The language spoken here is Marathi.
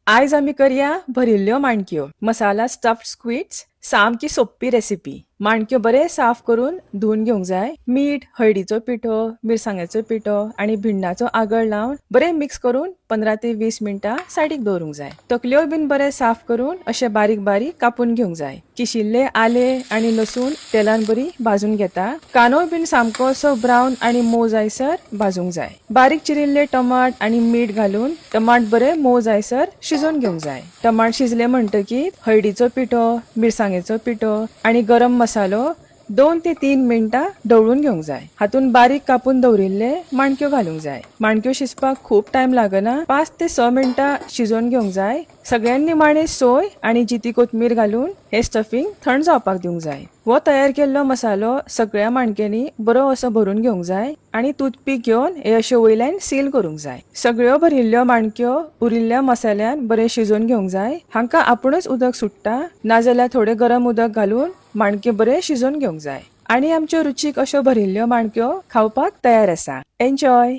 आयज आमी करया भरिल्ल्यो माणक्यो मसाला स्टफ्ड स्क्विड्स। सामकी सोप्पी रेसिपी। माणक्यो बरे साफ करून धुवन घेवंक जाय। मीठ, हळदीचो पिठो, मिरसांगेचो पिठो आणि भिंडाचो आगळ लावन बरे मिक्स करून 15 ते 20 मिनिटां सायडीक दवरूंक जाय। तकल्यो बीन बरे साफ करून अशे बारीक बारीक कापून घेवंक जाय। किशिल्ले आले आणि लसूण तेलान बरी भाजून घेता। कांदो बीन सामको असो ब्रावन आणि मोव जायसर भाजूंक जाय। बारीक चिरिल्ले टमाट आणि मीठ घालून टमाट बरे मोव जायसर शिजोवन घेवंक जाय। टमाट शिजले म्हणटकीर हळदीचो पिठो, मिरसांगेचो पिठो आणि गरम मसालो 2 ते 3 मिनिटां ढवळून घेवंक जाय। हातून बारीक कापून दवरिल्ले माणक्यो घालूंक जाय। माणक्यो शिजपाक खूप टाइम लागना, 5 ते 6 मिनिटां शिजोवन घेवंक जाय। सगळ्यांनी निमाणे सोय आणि जिती कोथमीर घालून हे स्टफिंग थंड जावपाक दिवंक जाय। हो तयार केल्लो मसालो सगळ्या माणक्यांनी बरो असो भरून घेवंक जाय आणि टूथपिक घेवन हे अशे वयल्यान सील करूंक जाय। सगळ्यो भरिल्ल्यो माणक्यो उरिल्ल्या मसाल्यान बरे शिजोवन घेवंक जाय। हांका आपुणूच उदक सुट्टा, नाजाल्यार थोडे गरम उदक घालून माणक्यो बरे शिजोवन घेवंक जाय। आणि आमच्यो रुचीक अश्यो भरिल्ल्यो माणक्यो खावपाक तयार आसा। एन्जॉय।